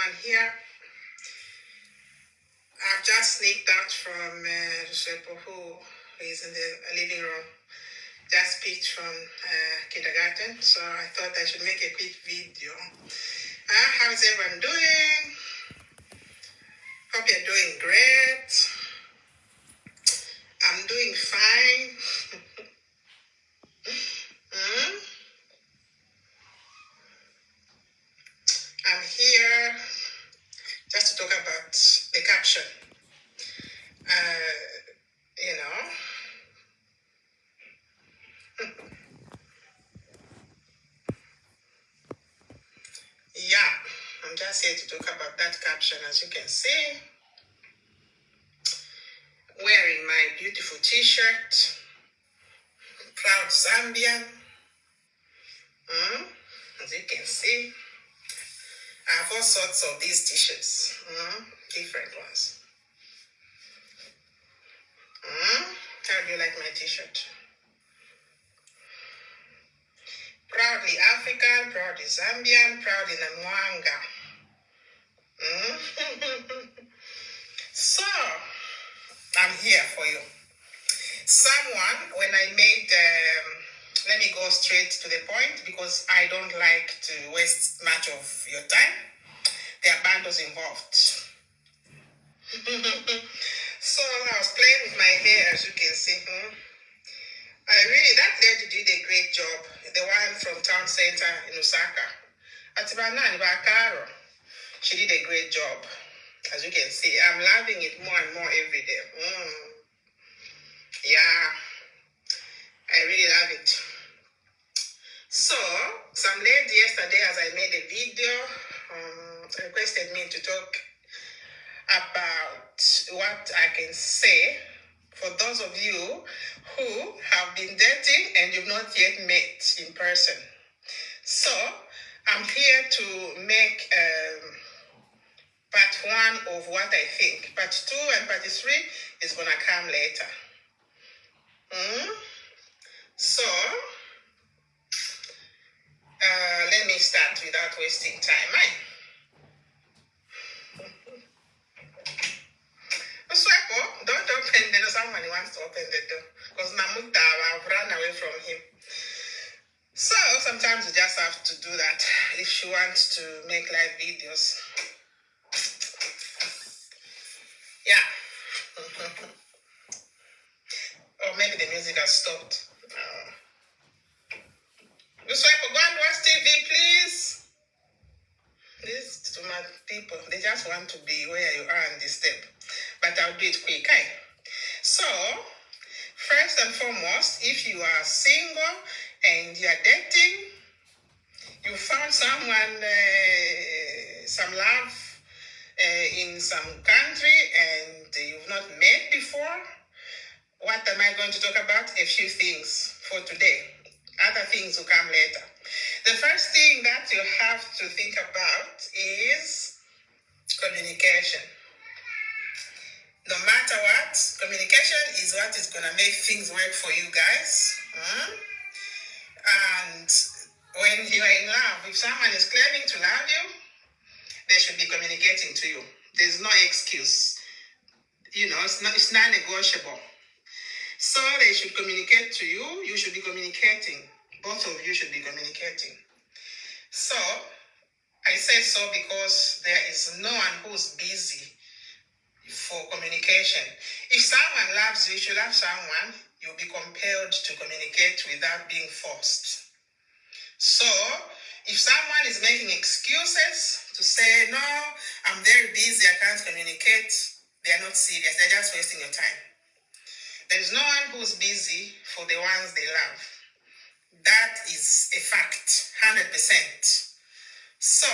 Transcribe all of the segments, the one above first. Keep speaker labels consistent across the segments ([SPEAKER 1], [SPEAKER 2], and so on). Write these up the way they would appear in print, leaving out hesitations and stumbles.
[SPEAKER 1] everyone here. I've just sneaked out from Shepo, who is in the living room. Just picked from kindergarten, so I thought I should make a quick video. How's everyone doing? Hope you're doing great. I'm doing fine. I'm here just to talk about the caption. You know, yeah, I'm just here to talk about that caption. As you can see, wearing my beautiful t-shirt, proud Zambian. As you can see, I have all sorts of these t-shirts, different ones. How do you like my t-shirt? Proudly African, proudly Zambian, proudly Namwanga. So, I'm here for you. Someone, when I made, let me go straight to the point because I don't like to waste much of your time. There are bundles involved. So I was playing with my hair, as you can see. That lady did a great job. The one from Town Center in Osaka. Atibanani Bakaro. She did a great job. As you can see, I'm loving it more and more every day. Yeah, I really love it. So, some lady yesterday, as I made a video, requested me to talk about what I can say for those of you who have been dating and you've not yet met in person. So, I'm here to make part 1 of what I think. Part 2 and part 3 is going to come later. So, let me start without wasting time. Don't open the door. Someone wants to open the door. Because Namuta, I've run away from him. So, sometimes you just have to do that if you want to make live videos. Yeah. Or maybe the music has stopped. Go and watch TV, please. These to my people, they just want to be where you are in this step. But I'll do it quick. So, first and foremost, if you are single and you are dating, you found someone, some love in some country and you've not met before, what am I going to talk about? A few things for today. Other things will come later. The first thing that you have to think about is communication. No matter what, communication is what is going to make things work for you guys. And when you are in love, if someone is claiming to love you, they should be communicating to you. There's no excuse. It's non-negotiable. So they should communicate to you. You should be communicating. Both of you should be communicating. So, I say so because there is no one who's busy for communication. If someone loves you, if you love someone, you'll be compelled to communicate without being forced. So, if someone is making excuses to say, no, I'm very busy, I can't communicate, they're not serious. They're just wasting your time. There is no one who's busy for the ones they love. That is a fact, 100%. So,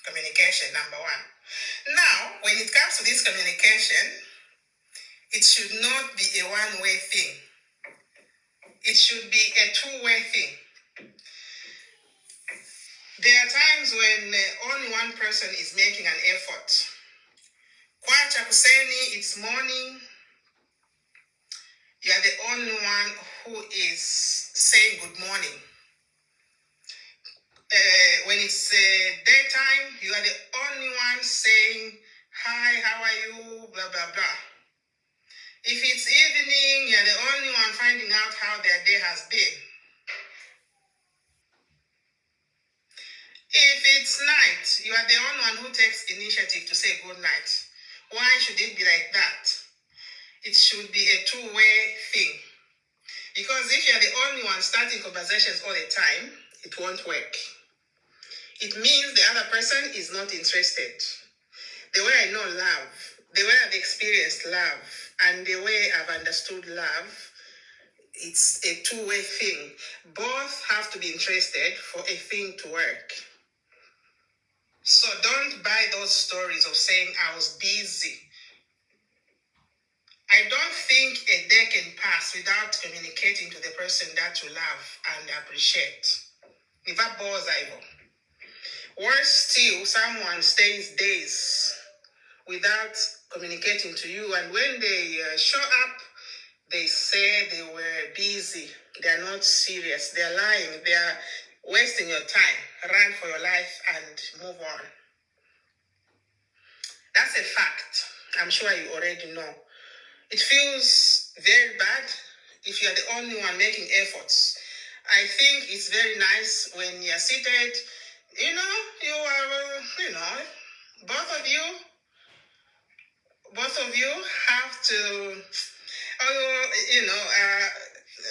[SPEAKER 1] communication, number 1. Now, when it comes to this communication, it should not be a one-way thing. It should be a two-way thing. There are times when only one person is making an effort. Kwacha kuseni, it's morning. You are the only one who is saying good morning. When it's daytime, you are the only are the only one who takes initiative to say good night. Why should it be like that? It should be a two-way thing. Because if you're the only one starting conversations all the time, it won't work. It means the other person is not interested. The way I know love, the way I've experienced love, and the way I've understood love, it's a two-way thing. Both have to be interested for a thing to work. So don't buy those stories of saying I was busy. I don't think a day can pass without communicating to the person that you love and appreciate. Worse still, someone stays days without communicating to you, and when they show up, they say they were busy. They're not serious. They're lying. They're wasting your time. Run for your life and move on. That's a fact. I'm sure you already know. It feels very bad if you're the only one making efforts. I think it's very nice when you're seated, you are, both of you have to,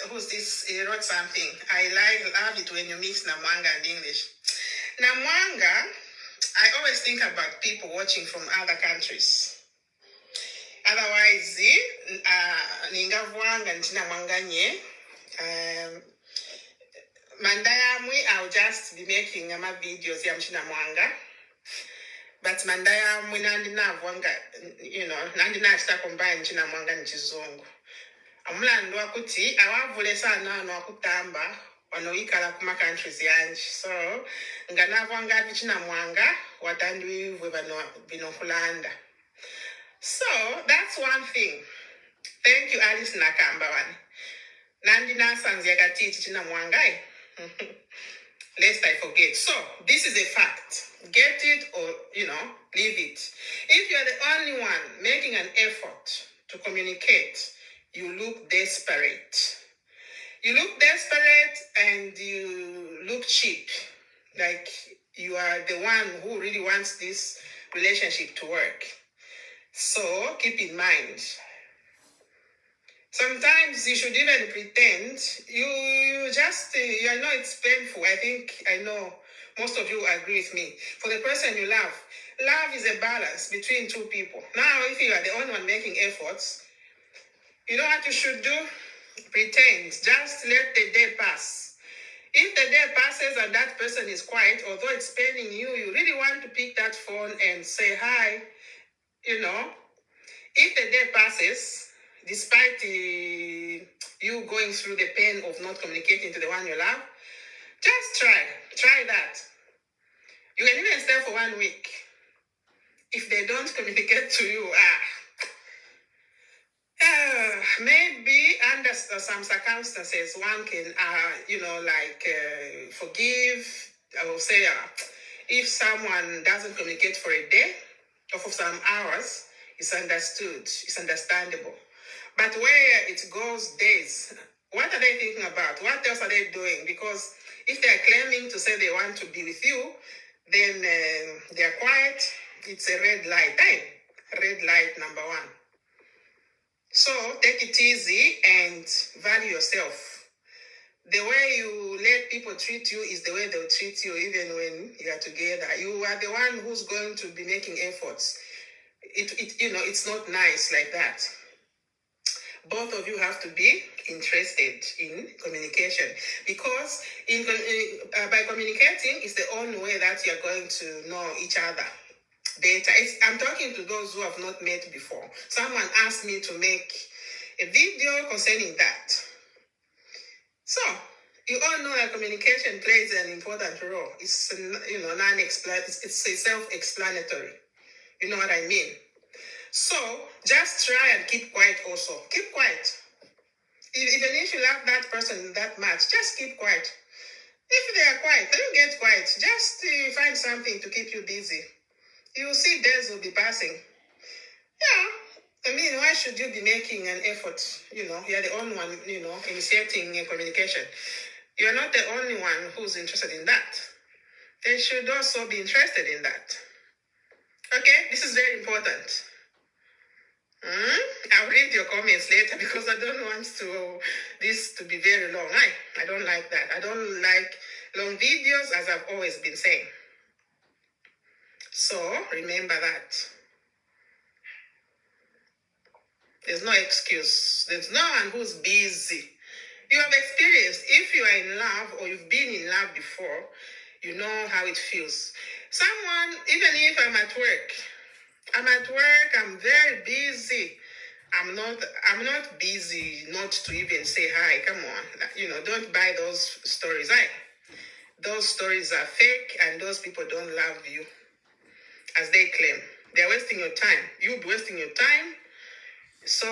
[SPEAKER 1] who's this? He wrote something. I love it when you mix Namwanga and English. Namwanga, I always think about people watching from other countries. Otherwise, ningavwanga ntinamwanganye. Mandayamwi, I'll just be making videos ya mchinamwanga. But mandayamwi nandinavwanga, nandinachita combine mchinamwanga nchizungu. Amulandu wakuti awavule sana ano wakutamba wanoikala kuma countries yanji. So nganavwanga mchinamwanga watandiwivwe binokulanda. So that's one thing. Thank you, Alice Nakambawan. Nandina Sanzia Katiti Chinamwangai. Lest I forget. So this is a fact. Get it or leave it. If you're the only one making an effort to communicate, you look desperate. You look desperate and you look cheap. Like you are the one who really wants this relationship to work. So keep in mind. Sometimes you should even pretend. I know it's painful. I know most of you agree with me. For the person you love is a balance between two people. Now, if you are the only one making efforts, you know what you should do? Pretend. Just let the day pass. If the day passes and that person is quiet, although it's paining you, you really want to pick that phone and say hi. If the day passes, despite you going through the pain of not communicating to the one you love, just try that. You can even stay for 1 week. If they don't communicate to you, maybe under some circumstances, one can, forgive. I will say, if someone doesn't communicate for a day or for some hours, it's understood. It's understandable. But where it goes days, what are they thinking about? What else are they doing? Because if they're claiming to say they want to be with you, then they're quiet. It's a red light. Red light number 1. So take it easy and value yourself. The way you let people treat you is the way they'll treat you even when you are together. You are the one who's going to be making efforts. It's not nice like that. Both of you have to be interested in communication, because by communicating is the only way that you're going to know each other better. I'm talking to those who have not met before. Someone asked me to make a video concerning that. So you all know that communication plays an important role. It's it's self-explanatory. You know what I mean? So just try and keep quiet also. Keep quiet. Even if you love that person that much, just keep quiet. If they are quiet, don't get quiet. Just find something to keep you busy. You will see days will be passing. Yeah. Why should you be making an effort? You're the only one, initiating a communication. You're not the only one who's interested in that. They should also be interested in that. Okay, this is very important. I'll read your comments later because I don't want this to be very long. I don't like that. I don't like long videos, as I've always been saying. So remember that. There's no excuse. There's no one who's busy. You have experienced, if you are in love or you've been in love before, you know how it feels. Someone, even if I'm at work, I'm very busy. I'm not busy not to even say hi. Come on. Don't buy those stories. Those stories are fake and those people don't love you as they claim. They're wasting your time. You'll be wasting your time. So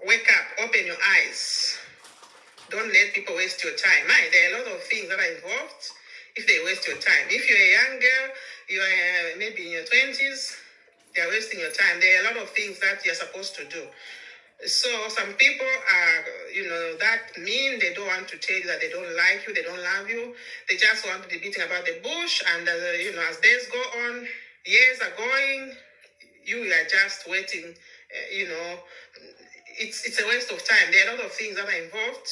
[SPEAKER 1] wake up, open your eyes. Don't let people waste your time. There are a lot of things that are involved if they waste your time. If you're a young girl, you are maybe in your 20s, they're wasting your time. There are a lot of things that you're supposed to do. So some people are, that mean. They don't want to tell you that they don't like you, they don't love you. They just want to be beating about the bush. And, as days go on, years are going, you are just waiting, it's a waste of time. There are a lot of things that are involved.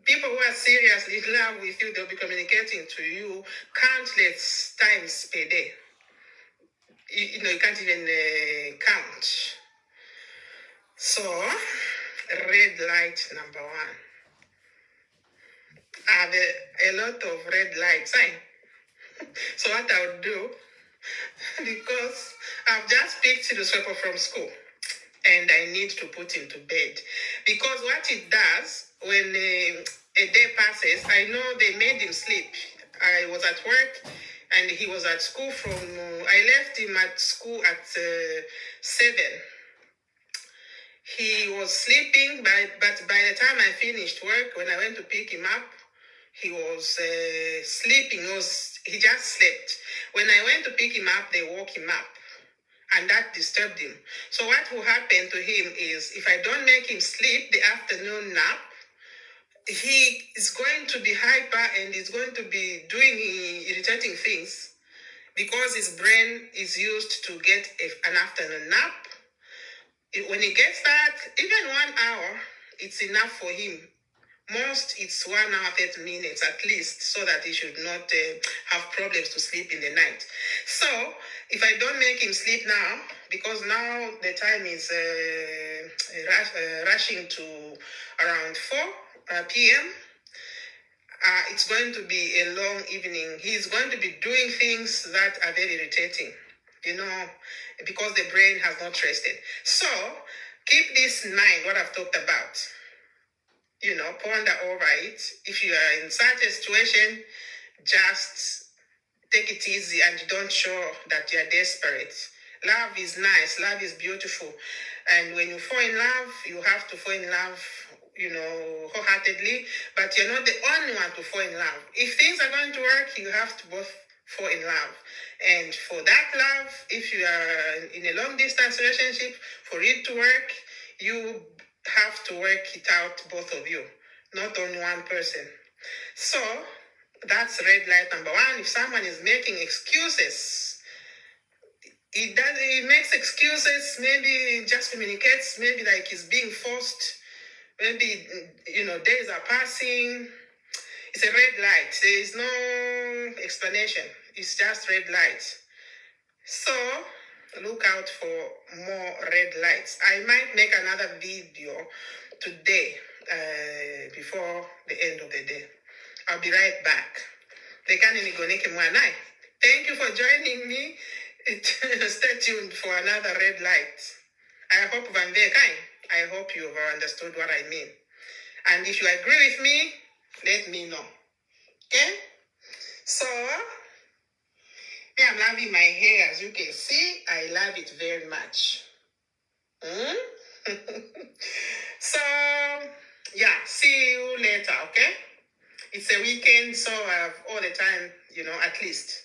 [SPEAKER 1] People who are seriously in love with you, they'll be communicating to you countless times per day. You can't even count. So, red light number one. I have a lot of red lights. So what I would do, because I've just picked the sweeper from school and I need to put him to bed. Because what it does, when a day passes, I know they made him sleep. I was at work and he was at school I left him at school at 7. He was sleeping, but by the time I finished work, when I went to pick him up, he was sleeping. He just slept. When I went to pick him up, they woke him up. And that disturbed him. So what will happen to him is, if I don't make him sleep the afternoon nap, he is going to be hyper and is going to be doing irritating things because his brain is used to get an afternoon nap. When he gets that, even 1 hour, it's enough for him. Most, it's 1 hour, 30 minutes at least, so that he should not have problems to sleep in the night. So, if I don't make him sleep now, because now the time is rushing to around 4 p.m., it's going to be a long evening. He's going to be doing things that are very irritating, because the brain has not rested. So, keep this in mind, what I've talked about. Ponder over it. If you are in such a situation, just take it easy and don't show that you are desperate. Love is nice. Love is beautiful. And when you fall in love, you have to fall in love, wholeheartedly. But you're not the only one to fall in love. If things are going to work, you have to both fall in love. And for that love, if you are in a long distance relationship, for it to work, you have to work it out, both of you, not only one person. So that's red light number one. If someone is making excuses, he makes excuses, maybe just communicates, maybe like he's being forced, maybe, days are passing. It's a red light. There is no explanation. It's just red light. So look out for more red lights. I might make another video today before the end of the day. I'll be right back. Thank you for joining me. Stay tuned for another red light. I hope I hope you've understood what I mean. And if you agree with me, let me know. Okay? So, I'm loving my hair. As you can see, I love it very much. So, see you later, okay? It's a weekend, so I have all the time, at least.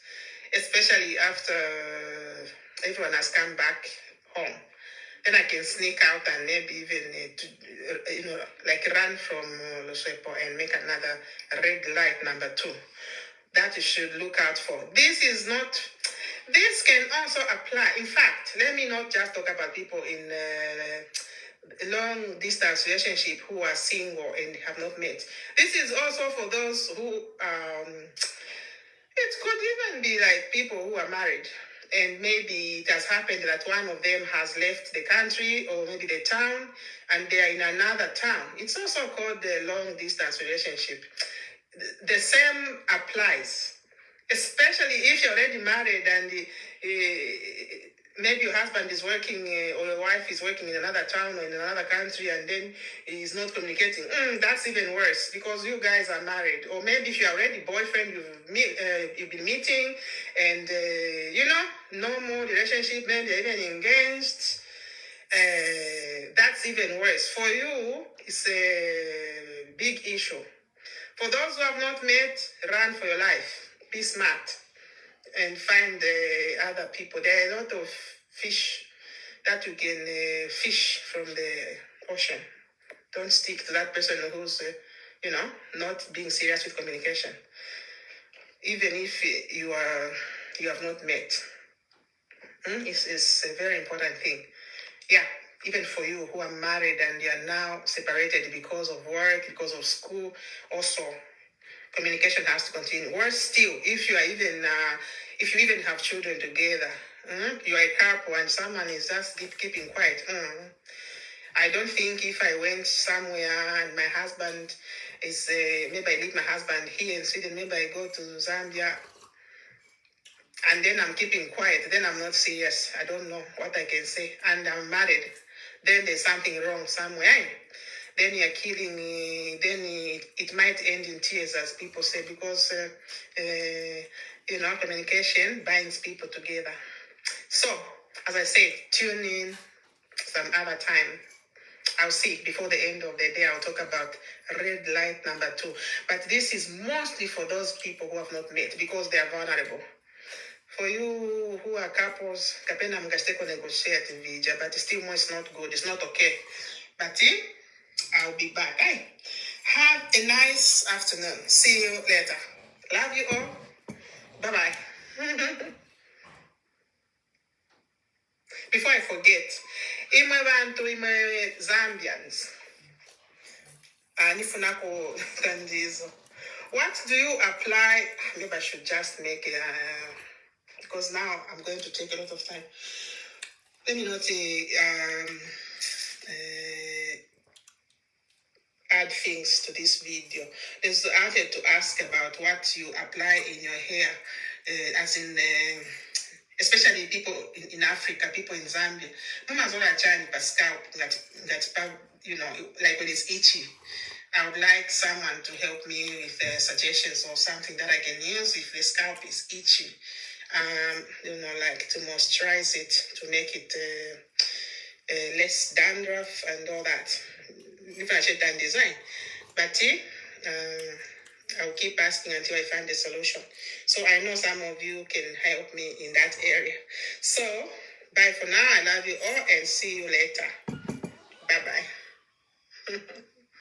[SPEAKER 1] Especially after everyone has come back home. Then I can sneak out and maybe even, run from Loswepo and make another red light number 2. That you should look out for. This is not This can also apply. In fact, let me not just talk about people in long distance relationship who are single and have not met. This is also for those who it could even be like people who are married and maybe it has happened that one of them has left the country or maybe the town and they are in another town. It's also called the long distance relationship. The same applies, especially if you're already married and maybe your husband is working or your wife is working in another town or in another country and then he's not communicating. That's even worse because you guys are married. Or maybe if you're already boyfriend, you've been meeting and, normal relationship, maybe you're even engaged. That's even worse. For you, it's a big issue. For those who have not met, run for your life. Be smart and find other people. There are a lot of fish that you can fish from the ocean. Don't stick to that person who's, not being serious with communication. Even if you have not met. It's a very important thing. Yeah, even for you who are married and you are now separated because of work, because of school, also communication has to continue. Worse still, if you are if you even have children together, you are a couple and someone is just keeping quiet. I don't think if I went somewhere and my husband is, maybe I leave my husband here in Sweden, maybe I go to Zambia, and then I'm keeping quiet, then I'm not serious. I don't know what I can say. And I'm married. Then there's something wrong somewhere. Then you're killing, then it might end in tears, as people say, because, communication binds people together. So, as I said, tune in some other time. I'll see before the end of the day, I'll talk about red light number 2. But this is mostly for those people who have not met because they are vulnerable. For you who are couples, kapena mkasteko negotiate vija, but still more it's not good. It's not okay. But I'll be back. Hey, have a nice afternoon. See you later. Love you all. Bye-bye. Before I forget, imwe bantu imwe Zambians. Nifunako kandizo. What do you apply? Maybe I should just make it, because now I'm going to take a lot of time. Let me not add things to this video. There's I wanted to ask about what you apply in your hair, as in, especially people in Africa, people in Zambia. Mama zola chani pa scalp that like when it's itchy. I would like someone to help me with suggestions or something that I can use if the scalp is itchy. Like to moisturize it, to make it less dandruff and all that. If I should done design, but I'll keep asking until I find a solution. So I know some of you can help me in that area. So bye for now. I love you all and see you later. Bye bye.